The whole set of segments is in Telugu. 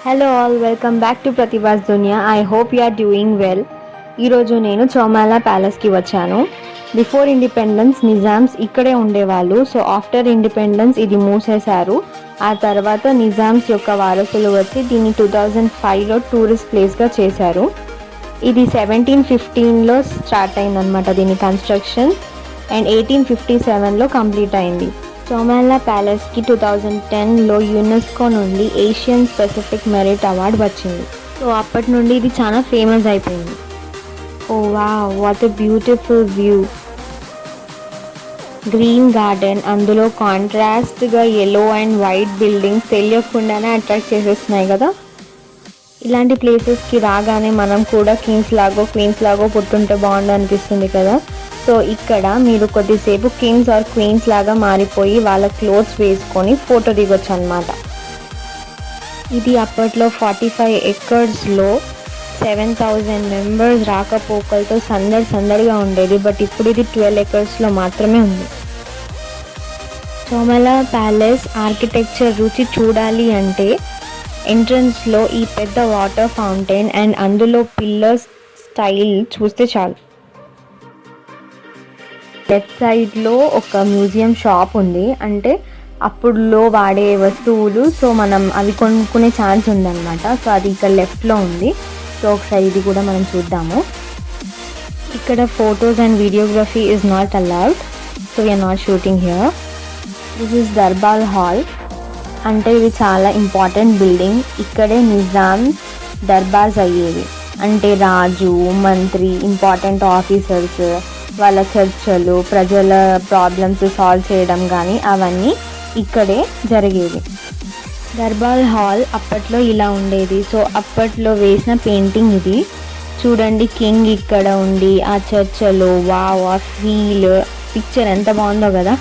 Hello all welcome back to Pratibha's Duniya. I hope you are doing well. ఈరోజు నేను చౌమాలా ప్యాలెస్కి వచ్చాను. బిఫోర్ ఇండిపెండెన్స్ నిజామ్స్ ఇక్కడే ఉండేవాళ్ళు. సో ఆఫ్టర్ ఇండిపెండెన్స్ ఇది మూసేశారు. ఆ తర్వాత నిజామ్స్ యొక్క వారసులు వచ్చి దీన్ని 2005లో టూరిస్ట్ ప్లేస్గా చేశారు. ఇది 1715లో స్టార్ట్ అయిందనమాట దీని కన్స్ట్రక్షన్ అండ్ 1857లో కంప్లీట్ అయింది. చౌమాలా ప్యాలెస్కి 2010లో యునెస్కో నుండి ఏషియన్ స్పెసిఫిక్ మెరిట్ అవార్డు వచ్చింది. సో అప్పటి నుండి ఇది చాలా ఫేమస్ అయిపోయింది. Oh wow, what a beautiful view. Green garden, అందులో కాంట్రాస్ట్గా ఎల్లో అండ్ వైట్ బిల్డింగ్స్ తెలియకుండానే అట్రాక్ట్ చేసేస్తున్నాయి కదా. ఇలాంటి ప్లేసెస్కి రాగానే మనం కూడా క్వీన్స్ లాగో పుట్టుంటే బాగుండు అనిపిస్తుంది కదా. సో ఇక్కడ మీరు కొద్దిసేపు కింగ్స్ ఆర్ క్వీన్స్ లాగా మారిపోయి వాళ్ళ క్లోత్స్ వేసుకొని ఫోటో దిగొచ్చు అనమాట. ఇది అప్పట్లో 45 ఎకర్స్లో 7,000 మెంబర్స్ రాకపోకలతో సందడిగా ఉండేది. బట్ ఇప్పుడు ఇది 12 ఎకర్స్లో మాత్రమే ఉంది. చౌమాలా ప్యాలెస్ ఆర్కిటెక్చర్ రుచి చూడాలి అంటే ఎంట్రన్స్లో ఈ పెద్ద వాటర్ ఫౌంటైన్ అండ్ అందులో పిల్లర్స్ స్టైల్ చూస్తే చాలు. లెఫ్ట్ సైడ్లో ఒక మ్యూజియం షాప్ ఉంది. అంటే అప్పుడులో వాడే వస్తువులు, సో మనం అవి కొనుక్కునే ఛాన్స్ ఉందన్నమాట. సో అది ఇక్కడ లెఫ్ట్లో ఉంది. సో ఒకసారి ఇది కూడా మనం చూద్దాము. ఇక్కడ photos and videography is not allowed, so we are not shooting here. This is Darbar hall. అంటే ఇది చాలా ఇంపార్టెంట్ బిల్డింగ్. ఇక్కడే నిజాం దర్బార్స్ అయ్యేవి. అంటే రాజు, మంత్రి, ఇంపార్టెంట్ ఆఫీసర్స్ వాళ్ళ చర్చలు, ప్రజల ప్రాబ్లమ్స్ సాల్వ్ చేయడం కానీ అవన్నీ ఇక్కడే జరిగేవి. దర్బార్ హాల్ అప్పట్లో ఇలా ఉండేది. సో అప్పట్లో వేసిన పెయింటింగ్ ఇది చూడండి. కింగ్ ఇక్కడ ఉండి ఆ చర్చలో వావ్, ఆ ఫీల్, పిక్చర్ ఎంత బాగుందో కదా.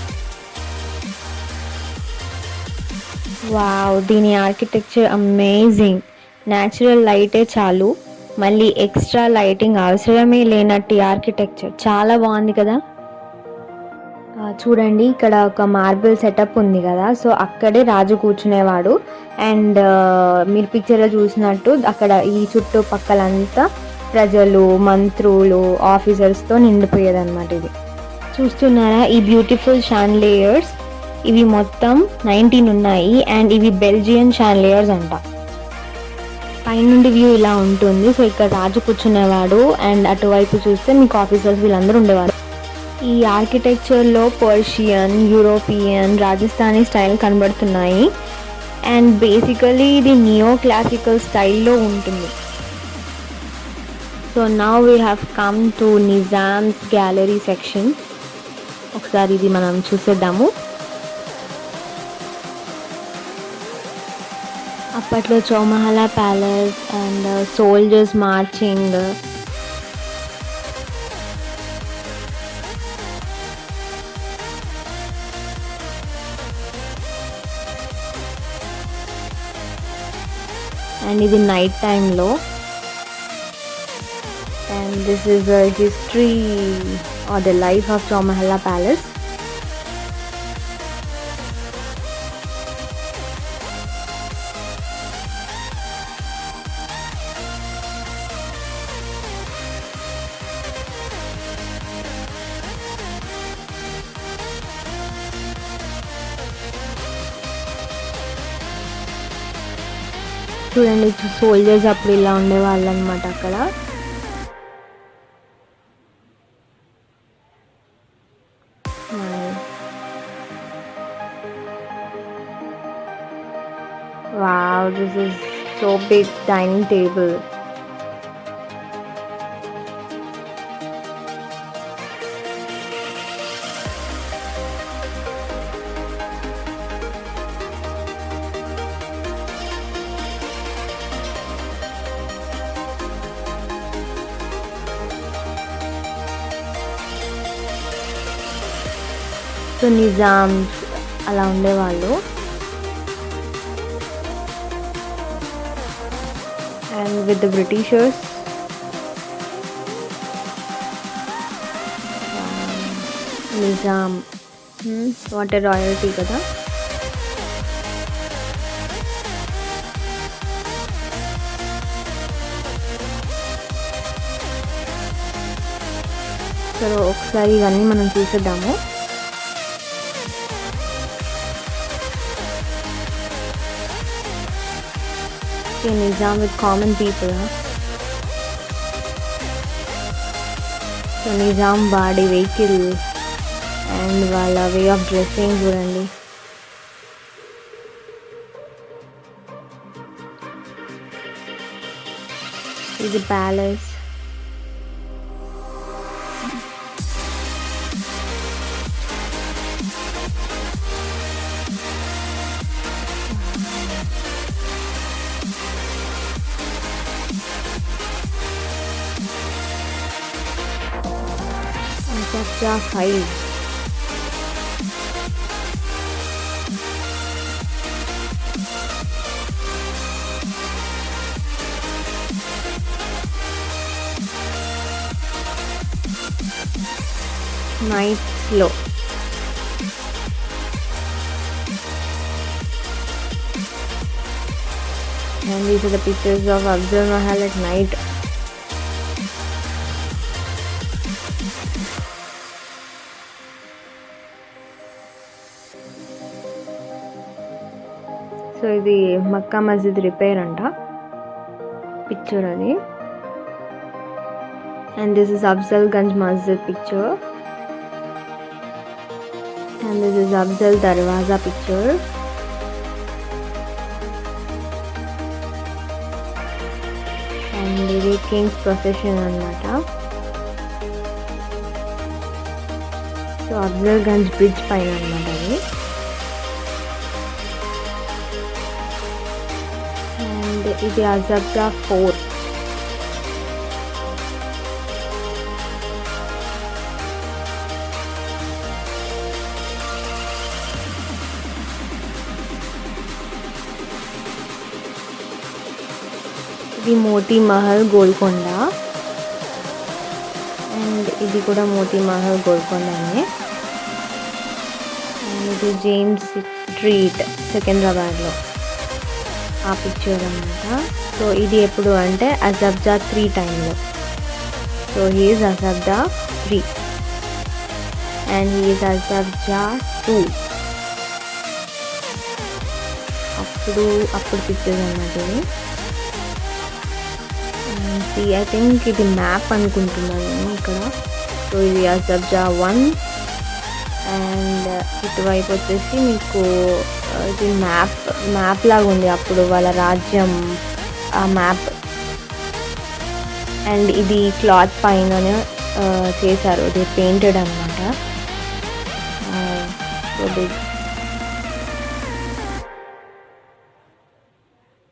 వావ్, దీని ఆర్కిటెక్చర్ అమేజింగ్. న్యాచురల్ లైటే చాలు, మళ్ళీ ఎక్స్ట్రా లైటింగ్ అవసరమే లేనట్టు ఆర్కిటెక్చర్ చాలా బాగుంది కదా. చూడండి ఇక్కడ ఒక మార్బుల్ సెటప్ ఉంది కదా. సో అక్కడే రాజు కూర్చునేవాడు. అండ్ మీరు పిక్చర్లో చూసినట్టు అక్కడ ఈ చుట్టుపక్కలంతా ప్రజలు, మంత్రులు, ఆఫీసర్స్తో నిండిపోయేదన్నమాట. ఇది చూస్తున్నారా ఈ బ్యూటిఫుల్ షాన్లియర్స్. ఇవి మొత్తం 19 ఉన్నాయి అండ్ ఇవి బెల్జియన్ షాన్లియర్స్ అంట. పైనుండి వ్యూ ఇలా ఉంటుంది. సో ఇక్కడ రాజు కూర్చునేవాడు అండ్ అటువైపు చూస్తే మీకు ఆఫీసర్స్ వీళ్ళందరూ ఉండేవారు. ఈ ఆర్కిటెక్చర్లో పర్షియన్, యూరోపియన్, రాజస్థానీ స్టైల్ కనబడుతున్నాయి. అండ్ బేసికలీ ఇది నియో క్లాసికల్ స్టైల్లో ఉంటుంది. So now we have come to Nizam's gallery section. ఒకసారి ఇది మనం చూసేద్దాము. అప్పట్లో Chowmahalla palace and soldiers marching, and ఇది నైట్ టైంలో. And this is the history or the life of Chowmahalla palace. చూడండి సోల్జర్స్ అప్పుడు ఇలా ఉండేవాళ్ళు అనమాట అక్కడ. Wow, this is so big dining table. So Nizam's అలా ఉండేవాళ్ళు. And with the Britishers. Nizam what a royalty కదా. సో ఒకసారి ఇవన్నీ మనం చూసేద్దాము. Nizam with common people. So Nizam వాడే వెహికల్ అండ్ వాళ్ళ వే ఆఫ్ డ్రెస్సింగ్ చూడండి. ఇది palace. Asabja 5. Night slow. And these are the pictures of Afzal Mahal at night. So ఇది మక్కా మస్జిద్ రిపేర్ అంట పిక్చర్ అది. And this is Afzalgunj Masjid picture. And this is Afzal దర్వాజా పిక్చర్. అండ్ ఇది కింగ్స్ ప్రొసెషన్ అన్నమాట. సో అఫ్జల్గంజ్ బ్రిడ్జ్ పైన అన్నమాట అది. అండ్ ఇది అజబ్జా 4. ఇది మోతీ మహల్ గోల్కొండ. అండ్ ఇది కూడా మోతీ మహల్ గోల్కొండనే. అండ్ ఇది జేమ్స్ స్ట్రీట్ సికింద్రాబాద్లో ఆ పిక్చర్ అన్నమాట. సో ఇది ఎప్పుడు అంటే అజబ్జా 3 టైంలో. సో హీ ఈజ్ అజబ్జా 3 అండ్ హీ ఈజ్ అజబ్జా 2. అప్పుడు పిక్చర్స్ అన్నమాట ఇది. ఐ థింక్ ఇది మ్యాప్ అనుకుంటున్నాను నేను ఇక్కడ. సో ఇది అజబ్జా 1 అండ్ ఇటువైపు వచ్చేసి మీకు ఇది మ్యాప్ లాగా ఉంది అప్పుడు వాళ్ళ రాజ్యం ఆ మ్యాప్. అండ్ ఇది క్లాత్ పైన చేశారు, ఇది పెయింటెడ్ అనమాట. సో బిగ్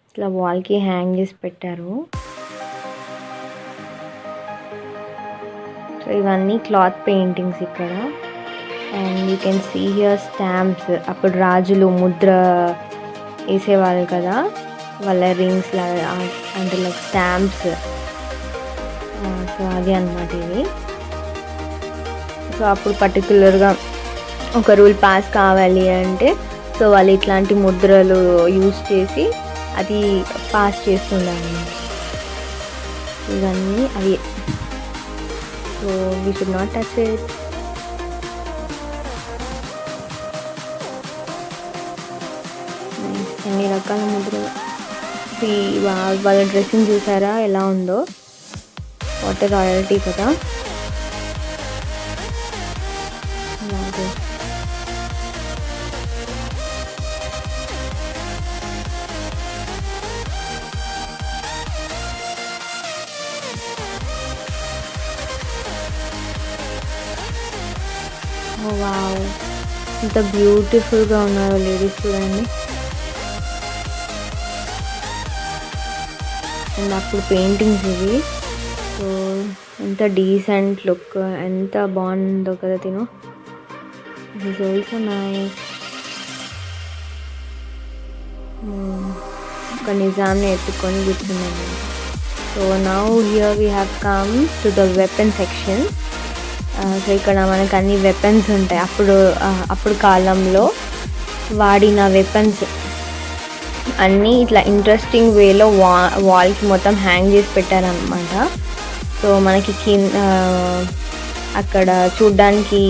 ఇట్లా వాల్కి హ్యాంగ్ చేసి పెట్టారు. సో ఇవన్నీ క్లాత్ పెయింటింగ్స్ ఇక్కడ. And you can see here stamps. అప్పుడు రాజులు ముద్ర వేసేవాళ్ళు కదా, వాళ్ళ రింగ్స్ లాగా అంటే లైక్ స్టాంప్స్. సో అది అన్నమాట ఇది. సో అప్పుడు పర్టికులర్గా ఒక రూల్ పాస్ కావాలి అంటే సో వాళ్ళు ఇట్లాంటి ముద్రలు యూజ్ చేసి అది పాస్ చేస్తుండాలి. ఇవన్నీ అవి. So we should not touch it. అన్ని రకాల ముద్రలు. వాళ్ళ డ్రెస్సింగ్ చూసారా ఎలా ఉందో, వాట్ రాయల్టీ కదా. వావ్, ఇంత బ్యూటిఫుల్గా ఉన్నారు లేడీస్ చూడండి. అండ్ అప్పుడు పెయింటింగ్స్ ఇవి. సో ఎంత డీసెంట్ లుక్, ఎంత బాగుందో కదా తిను. This is also nice. ఒక నిజాంని ఎత్తుకొని కూర్చున్నాను. So now here we have come to the weapon section. So ఇక్కడ మనకు అన్ని వెపన్స్ ఉంటాయి. అప్పుడు కాలంలో వాడిన వెపన్స్ అన్నీ ఇట్లా ఇంట్రెస్టింగ్ వేలో వాల్కి మొత్తం హ్యాంగ్ చేసి పెట్టారనమాట. సో మనకి అక్కడ చూడ్డానికి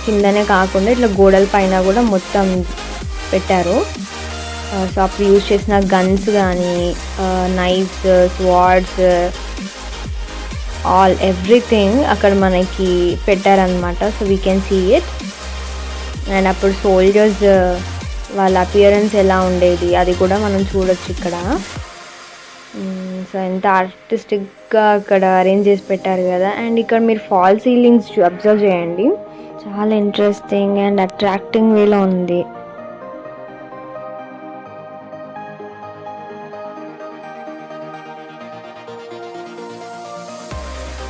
కిందనే కాకుండా ఇట్లా గోడల పైన కూడా మొత్తం పెట్టారు. సో అప్పుడు యూజ్ చేసిన గన్స్ కానీ నైఫ్స్, స్వార్డ్స్, ఎవ్రీథింగ్ అక్కడ మనకి పెట్టారనమాట. So we can see it. And అప్పుడు సోల్జర్స్ వాళ్ళ అపియరెన్స్ ఎలా ఉండేది అది కూడా మనం చూడొచ్చు ఇక్కడ. సో ఎంత ఆర్టిస్టిక్గా అక్కడ అరేంజ్ చేసి పెట్టారు కదా. అండ్ ఇక్కడ మీరు ఫాల్ సీలింగ్స్ అబ్జర్వ్ చేయండి, చాలా ఇంట్రెస్టింగ్ అండ్ అట్రాక్టింగ్ వేలో ఉంది.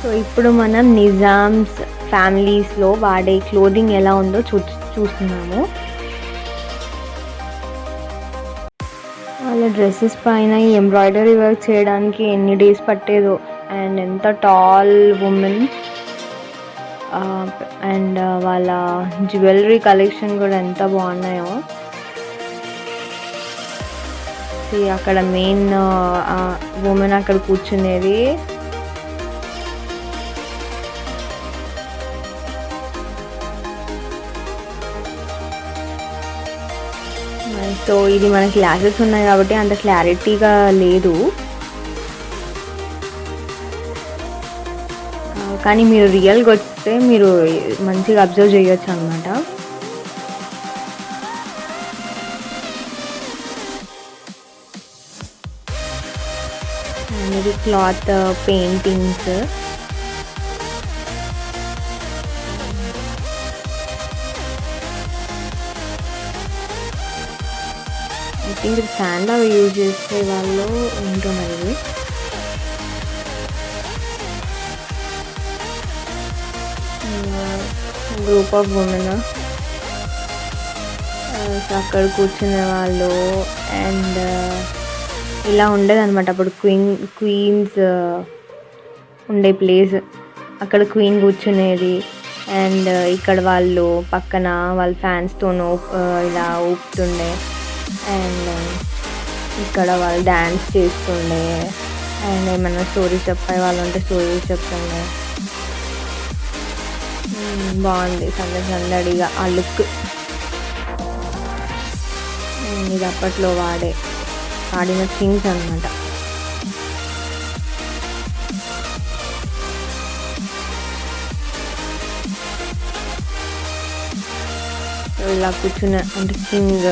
సో ఇప్పుడు మనం నిజామ్స్ ఫ్యామిలీస్లో వాడే క్లోదింగ్ ఎలా ఉందో చూస్తున్నాము. వాళ్ళ డ్రెస్సెస్ పైన ఈ ఎంబ్రాయిడరీ వర్క్ చేయడానికి ఎన్ని డేస్ పట్టేదో. అండ్ ఎంత టాల్ ఉమెన్. అండ్ వాళ్ళ జ్యువెలరీ కలెక్షన్ కూడా ఎంత బాగున్నాయో. అక్కడ మెయిన్ ఉమెన్ అక్కడ కూర్చునేది. సో ఇది మన గ్లాసెస్ ఉన్నాయి కాబట్టి అంత క్లారిటీగా లేదు, కానీ మీరు రియల్గా వస్తే మీరు మంచిగా అబ్జర్వ్ చేయొచ్చు అనమాట. ఇది క్లాత్ పెయింటింగ్స్. ఐ థింక్ ఇది శాండా యూజ్ చేసే వాళ్ళు ఉంటున్నారు. గ్రూప్ ఆఫ్ ఉమెన్ అక్కడ కూర్చునే వాళ్ళు. అండ్ ఇలా ఉండేది అనమాట అప్పుడు క్వీన్స్ ఉండే ప్లేస్. అక్కడ క్వీన్ కూర్చునేది. అండ్ ఇక్కడ వాళ్ళు పక్కన వాళ్ళ ఫ్యాన్స్తోనూ ఇలా ఊపుతుండే. అండ్ ఇక్కడ వాళ్ళు డ్యాన్స్ చేస్తుండే. అండ్ ఏమైనా స్టోరీస్ చెప్పే వాళ్ళు ఉంటే స్టోరీస్ చెప్తుండే. బాగుంది సందడిగా ఆ లుక్. ఇది అప్పట్లో వాడిన థింగ్స్ అనమాట. ఇలా కూర్చునే అంటే కింగ్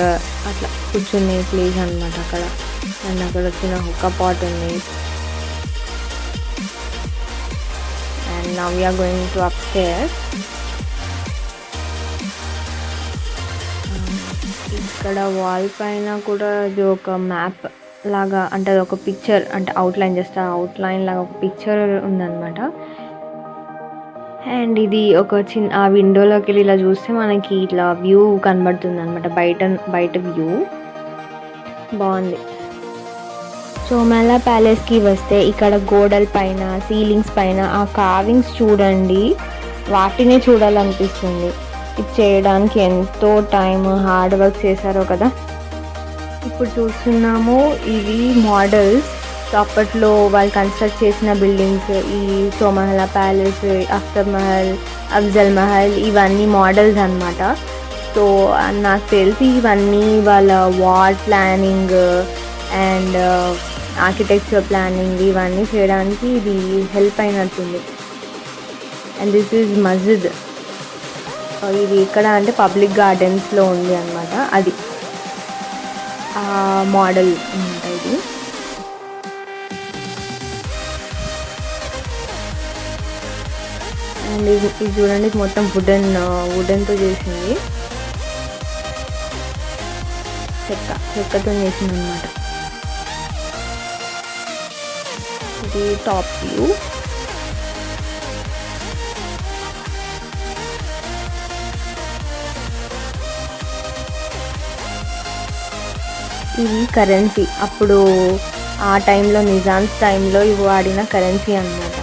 అట్లా కూర్చునే ప్లేస్ అనమాట అక్కడ. అండ్ అక్కడ వచ్చిన హుక్కా పాట్ ఉంది. And now we are going to upstairs. ఇక్కడ వాల్ పైన కూడా ఇది ఒక మ్యాప్ లాగా, అంటే అది ఒక పిక్చర్, అంటే అవుట్లైన్ చేస్తే అవుట్లైన్ లాగా ఒక పిక్చర్ ఉందన్నమాట. అండ్ ఇది ఒక ఆ విండోలోకి వెళ్ళి ఇలా చూస్తే మనకి ఇట్లా వ్యూ కనబడుతుంది అనమాట, బయట వ్యూ బాగుంది. చోమాలా ప్యాలెస్కి వస్తే ఇక్కడ గోడల పైన, సీలింగ్స్ పైన ఆ కార్వింగ్స్ చూడండి, వాటినే చూడాలనిపిస్తుంది. ఇది చేయడానికి ఎంతో టైం, హార్డ్ వర్క్ చేశారో కదా. ఇప్పుడు చూస్తున్నాము ఇవి మోడల్స్. సో అప్పట్లో వాళ్ళు కన్స్ట్రక్ట్ చేసిన బిల్డింగ్స్, ఈ చోమాలా ప్యాలెస్, అఖ్తర్ మహల్, అఫ్జల్ మహల్, ఇవన్నీ మోడల్స్ అనమాట. సో నాకు తెలిసి ఇవన్నీ వాళ్ళ war planning and architecture planning ఇవన్నీ చేయడానికి ఇది హెల్ప్ అయినట్టుంది. అండ్ దిస్ ఈజ్ మస్జిద్. ఇది ఎక్కడ అంటే పబ్లిక్ గార్డెన్స్లో ఉంది అనమాట, అది మోడల్ అనమాట ఇది. అండ్ ఇది చూడండి, మొత్తం వుడెన్తో చేసింది, చెక్కతో చేసింది అనమాట. ఇది టాప్ వ్యూ. ఇది కరెన్సీ, అప్పుడు ఆ టైంలో నిజామ్స్ టైంలో ఇవి వాడిన కరెన్సీ అన్నమాట.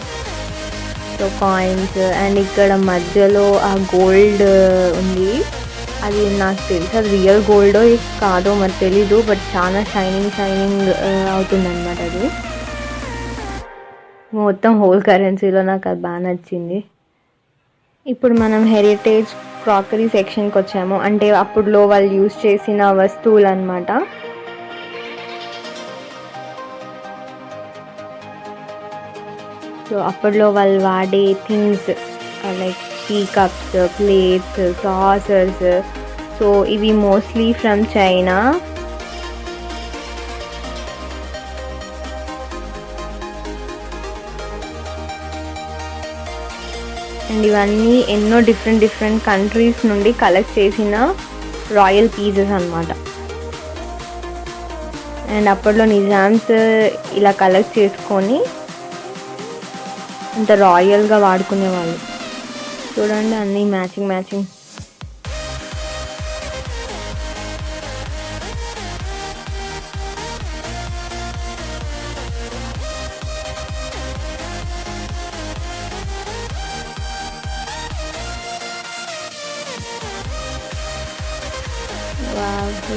So coins. అండ్ ఇక్కడ మధ్యలో ఆ గోల్డ్ ఉంది, అది నాకు తెలిసి అది రియల్ గోల్డో కాదో మరి తెలీదు, బట్ చాలా షైనింగ్ అవుతుంది అనమాట. అది మొత్తం హోల్ కరెన్సీలో నాకు అది బాగా నచ్చింది. ఇప్పుడు మనం హెరిటేజ్ క్రాకరీ సెక్షన్కి వచ్చాము. అంటే అప్పుడులో వాళ్ళు యూజ్ చేసిన వస్తువులు అనమాట. సో అప్పట్లో వాళ్ళు వాడే things like tea cups, plates, saucers. So ఇవి మోస్ట్లీ ఫ్రమ్ చైనా. అండ్ ఇవన్నీ ఎన్నో డిఫరెంట్ కంట్రీస్ నుండి కలెక్ట్ చేసిన రాయల్ పీసెస్ అనమాట. అండ్ అప్పట్లో నిజామ్స్ ఇలా కలెక్ట్ చేసుకొని అంత రాయల్గా వాడుకునేవాళ్ళు. చూడండి అన్నీ matching.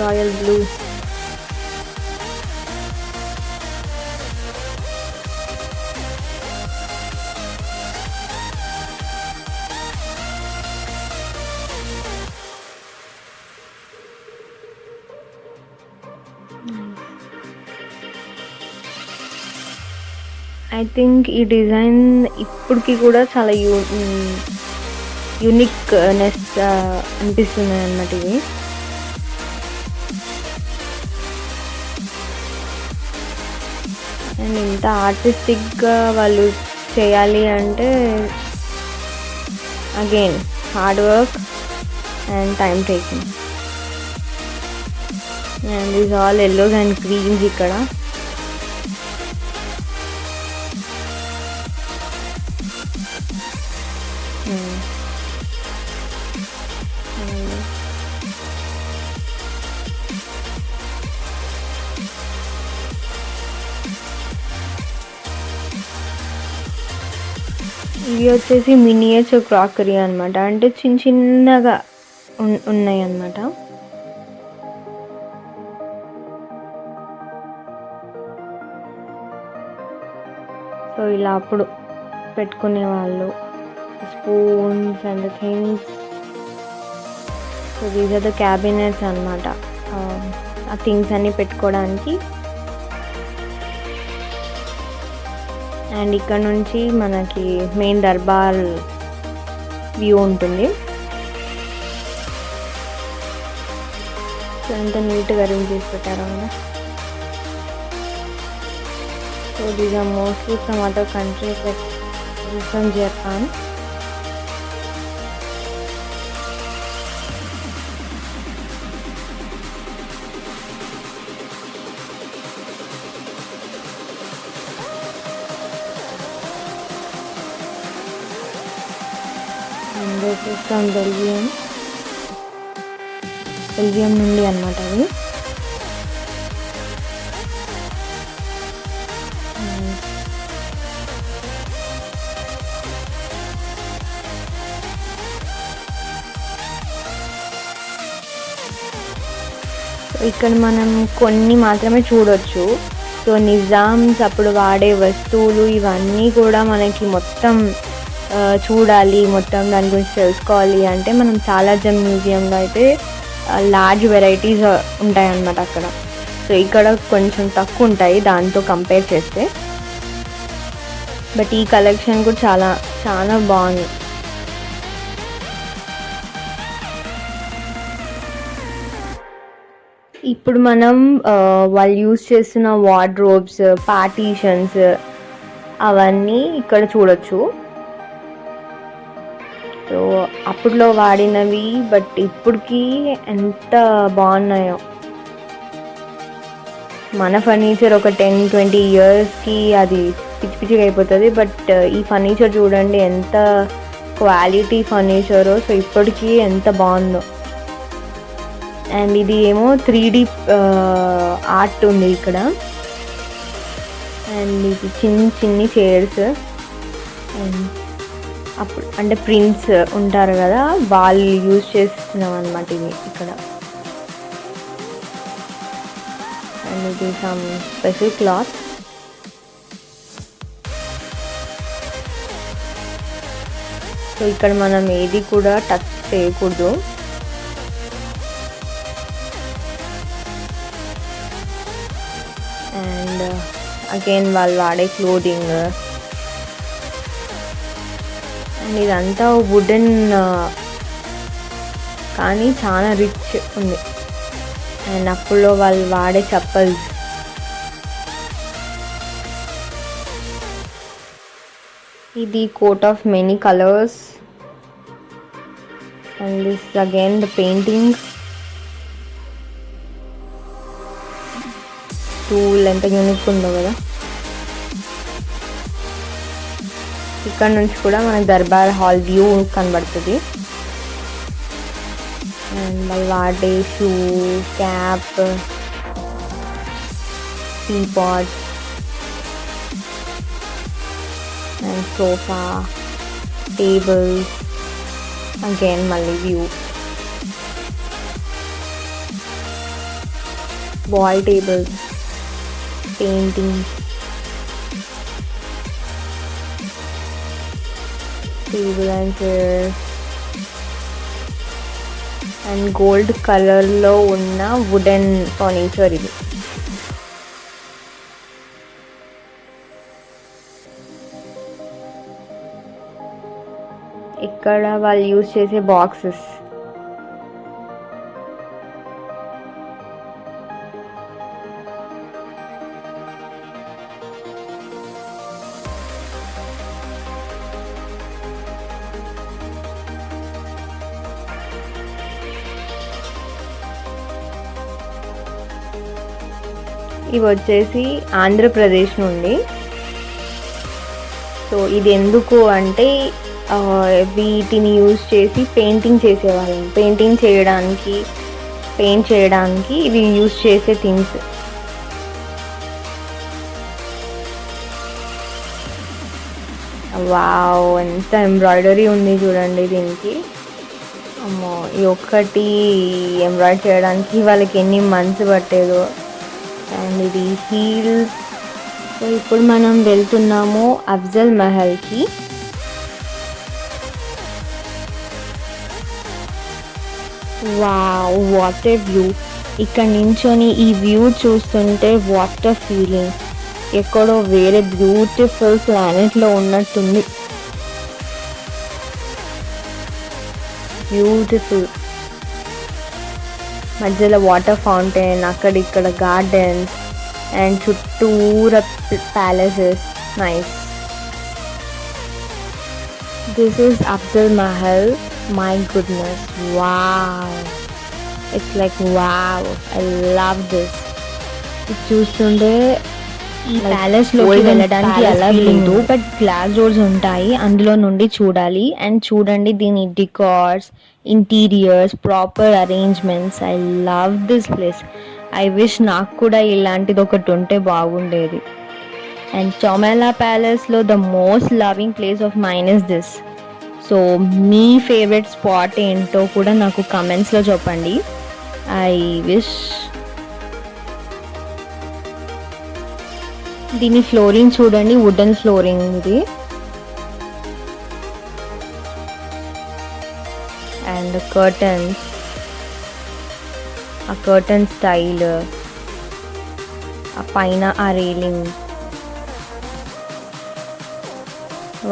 Royal blue. I think ఈ డిజైన్ ఇప్పటికి కూడా చాలా యూనిక్నెస్ అనిపిస్తున్నాయి అన్నమాట ఇవి. అండ్ ఇంత ఆర్టిస్టిక్గా వాళ్ళు చేయాలి అంటే again hard work and time taking. And these all yellows and greens ఇక్కడ. ఇవి వచ్చేసి మినియేచర్ క్రాకరీ అనమాట. అంటే చిన్నగా ఉన్నాయి అన్నమాట. సో ఇలా అప్పుడు పెట్టుకునే వాళ్ళు spoons and things. So these are the cabinets అనమాట. ఆ థింగ్స్ అన్నీ పెట్టుకోవడానికి. అండ్ ఇక్కడ నుంచి మనకి మెయిన్ దర్బార్ వ్యూ ఉంటుంది. సో ఎంత నీట్గా అరేంజ్ చేసి పెట్టారు కదా. So these are mostly from other countries like from Japan. And this is from Belgium నుండి అన్నమాట అవి. ఇక్కడ మనం కొన్ని మాత్రమే చూడొచ్చు. సో నిజామ్స్ అప్పుడు వాడే వస్తువులు ఇవన్నీ కూడా మనకి మొత్తం చూడాలి, మొత్తం దాని గురించి తెలుసుకోవాలి అంటే మనం సాలార్జంగ్ మ్యూజియంలో అయితే లార్జ్ వెరైటీస్ ఉంటాయన్నమాట అక్కడ. సో ఇక్కడ కొంచెం తక్కువ ఉంటాయి దాంతో కంపేర్ చేస్తే. బట్ ఈ కలెక్షన్ కూడా చాలా బాగుంది. ఇప్పుడు మనం వాళ్ళు యూజ్ చేస్తున్న వార్డ్రోబ్స్, పార్టీషన్స్ అవన్నీ ఇక్కడ చూడొచ్చు. సో అప్పట్లో వాడినవి బట్ ఇప్పటికి ఎంత బాగున్నాయో. మన ఫర్నిచర్ ఒక 10-20 ఇయర్స్కి అది పిచ్చిగా అయిపోతుంది. బట్ ఈ ఫర్నిచర్ చూడండి ఎంత క్వాలిటీ ఫర్నిచరో. సో ఇప్పటికీ ఎంత బాగుందో. అండ్ ఇది ఏమో 3D ఆర్ట్ ఉంది ఇక్కడ. అండ్ ఇది చిన్ని చైర్స్. అండ్ అప్పుడు అంటే ప్రింట్స్ ఉంటారు కదా వాళ్ళు యూజ్ చేస్తున్నాం అన్నమాట ఇవి ఇక్కడ. అండ్ ఇది సమ్ స్పెషల్ క్లాత్. సో ఇక్కడ మనం ఏది కూడా టచ్ చేయకూడదు. అండ్ అగైన్ వాళ్ళు వాడే క్లోదింగ్, అండ్ ఇదంతా వుడెన్ కానీ చాలా రిచ్ ఉంది. అండ్ అప్పుడులో వాళ్ళు వాడే చప్పల్స్, ఇది coat of many colours. And this again the painting. Tool ఎంత యూనిక్ ఉందో కదా. ఇక్కడ నుంచి కూడా మనకి దర్బార్ హాల్ వ్యూ కనబడుతుంది. అండ్ వాళ్ళు వాడే shoe, cap, teapot and sofa, tables. Again మళ్ళీ view, wall tables, paintings, table and chairs, and gold color లో ఉన్న wooden furniture ఇది. ఇక్కడ వాళ్ళు యూజ్ చేసే బాక్సెస్, ఇవి వచ్చేసి ఆంధ్రప్రదేశ్ నుండి. సో ఇది ఎందుకు అంటే వీటిని యూజ్ చేసి పెయింటింగ్ చేసేవాళ్ళం. పెయింట్ చేయడానికి ఇవి యూజ్ చేసే థింగ్స్. వావ్, ఎంత ఎంబ్రాయిడరీ ఉంది చూడండి దీనికి. అమ్మో, ఈ ఒక్కటి ఎంబ్రాయిడరీ చేయడానికి వాళ్ళకి ఎన్ని మంత్స్ పట్టేదో. అండ్ ఇది హీల్స్. సో ఇప్పుడు మనం వెళ్తున్నాము అఫ్జల్ మహల్కి. Wow, what a view. ఇక్కడ నించొని ఈ వ్యూ చూస్తుంటే వాట్ ఏ ఫీలింగ్. ఎక్కడో వేరే బ్యూటిఫుల్ ప్లానెట్లో ఉన్నట్టుంది. బ్యూటిఫుల్. మధ్యలో వాటర్ ఫౌంటైన్, అక్కడిక్కడ గార్డెన్స్ అండ్ చుట్టూరా palaces. Nice. This is Afzal Mahal. My goodness, wow, it's like wow, I love this. ఇది చూస్తుంటే ఈ ప్యాలెస్ లోకి వెళ్ళడానికి అలా లేదు, బట్ గ్లాస్ డోర్స్ ఉంటాయి, అందులో నుండి చూడాలి. అండ్ చూడండి దీని decors, interiors, proper arrangements. I love this place. I wish నాకు కూడా ఇలాంటిది ఒకటి ఉంటే బాగుండేది. అండ్ చౌమేలా ప్యాలెస్లో the most loving place of mine is this. So మీ ఫేవరెట్ స్పాట్ ఏంటో కూడా నాకు కమెంట్స్లో చెప్పండి. I wish. దీని ఫ్లోరింగ్ చూడండి, వుడెన్ ఫ్లోరింగ్ ఇది. అండ్ కర్టన్స్, ఆ కర్టన్ స్టైల్, ఆ పైన ఆ రైలింగ్.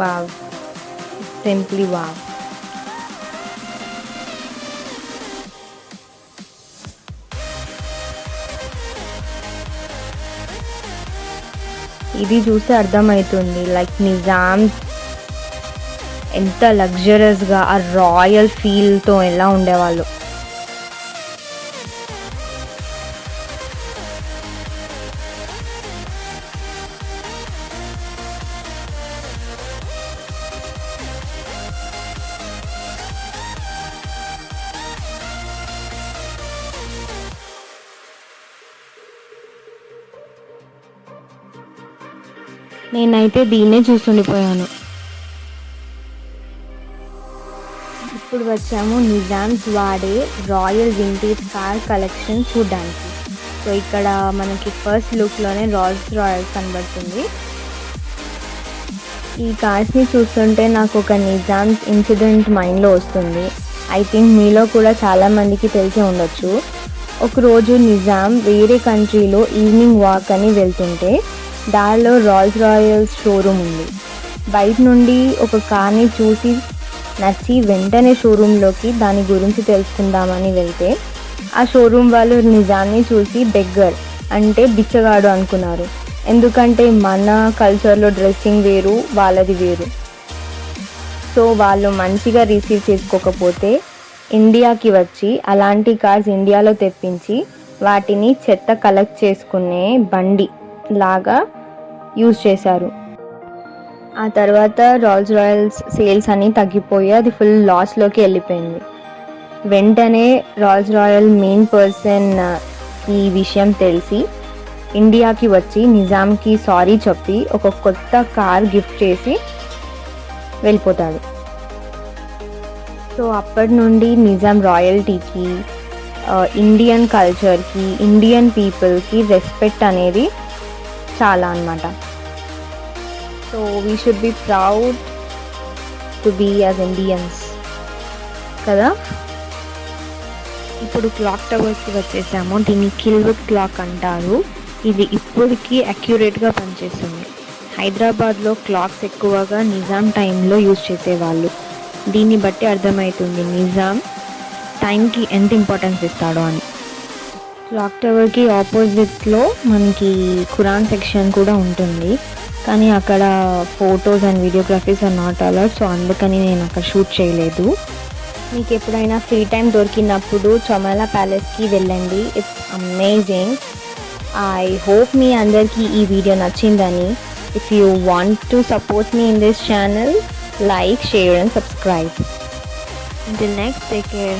Wow, simply wow. ఇది చూస్తే అర్థమవుతుంది లైక్ నిజాం ఎంత లగ్జరియస్గా ఆ రాయల్ ఫీల్తో ఎలా ఉండేవాళ్ళు. నేనైతే దీన్నే చూస్తుండిపోయాను. ఇప్పుడు వచ్చాము నిజామ్స్ వాడే రాయల్ వింటేజ్ కార్ కలెక్షన్ చూడడానికి. సో ఇక్కడ మనకి ఫస్ట్ లుక్లోనే రోల్స్ రాయల్స్ కనబడుతుంది. ఈ కార్డ్స్ని చూస్తుంటే నాకు ఒక నిజాం ఇన్సిడెంట్ మైండ్లో వస్తుంది. ఐ థింక్ మీలో కూడా చాలామందికి తెలిసి ఉండొచ్చు. ఒకరోజు నిజాం వేరే కంట్రీలో ఈవినింగ్ వాక్ అని వెళ్తుంటే దారిలో రోల్స్ రాయల్స్ షోరూమ్ ఉంది. బయట నుండి ఒక కార్ని చూసి నచ్చి వెంటనే షోరూంలోకి దాని గురించి తెలుసుకుందామని వెళ్తే ఆ షోరూమ్ వాళ్ళు నిజాన్ని చూసి బెగ్గర్ అంటే బిచ్చగాడు అనుకున్నారు. ఎందుకంటే మన కల్చర్లో డ్రెస్సింగ్ వేరు, వాళ్ళది వేరు. సో వాళ్ళు మంచిగా రిసీవ్ చేసుకోకపోతే ఇండియాకి వచ్చి అలాంటి కార్స్ ఇండియాలో తెప్పించి వాటిని చెత్త కలెక్ట్ చేసుకునే బండి లాగా యూజ్ చేశారు. ఆ తర్వాత రోల్స్ రాయల్స్ సేల్స్ అని తగ్గిపోయి అది ఫుల్ లాస్లోకి వెళ్ళిపోయింది. వెంటనే రోల్స్ రాయల్ మెయిన్ పర్సన్ ఈ విషయం తెలిసి ఇండియాకి వచ్చి నిజాంకి సారీ చెప్పి ఒక కొత్త కార్ గిఫ్ట్ చేసి వెళ్ళిపోతాడు. సో అప్పటి నుండి నిజాం రాయల్టీకి, ఇండియన్ కల్చర్కి, ఇండియన్ పీపుల్కి రెస్పెక్ట్ అనేది చాలా అన్నమాట. So we should be proud to be as Indians కదా. ఇప్పుడు క్లాక్ టవర్స్కి వచ్చేసాము. దీన్ని కిల్విక్ క్లాక్ అంటారు. ఇది ఇప్పటికీ అక్యురేట్గా పనిచేస్తుంది. హైదరాబాద్లో క్లాక్స్ ఎక్కువగా నిజాం టైంలో యూజ్ చేసేవాళ్ళు. దీన్ని బట్టి అర్థమవుతుంది నిజాం టైంకి ఎంత ఇంపార్టెన్స్ ఇస్తాడో అని. క్లాక్ టవర్కి ఆపోజిట్లో మనకి ఖురాన్ సెక్షన్ కూడా ఉంటుంది, కానీ అక్కడ photos and videographies are not allowed. So అందుకని నేను అక్కడ షూట్ చేయలేదు. మీకు ఎప్పుడైనా ఫ్రీ టైం దొరికినప్పుడు చౌమాలా ప్యాలెస్కి వెళ్ళండి. It's amazing. ఐ హోప్ మీ అందరికీ ఈ వీడియో నచ్చిందని. If you want to support me in this channel, like, share and subscribe. Until next, take care.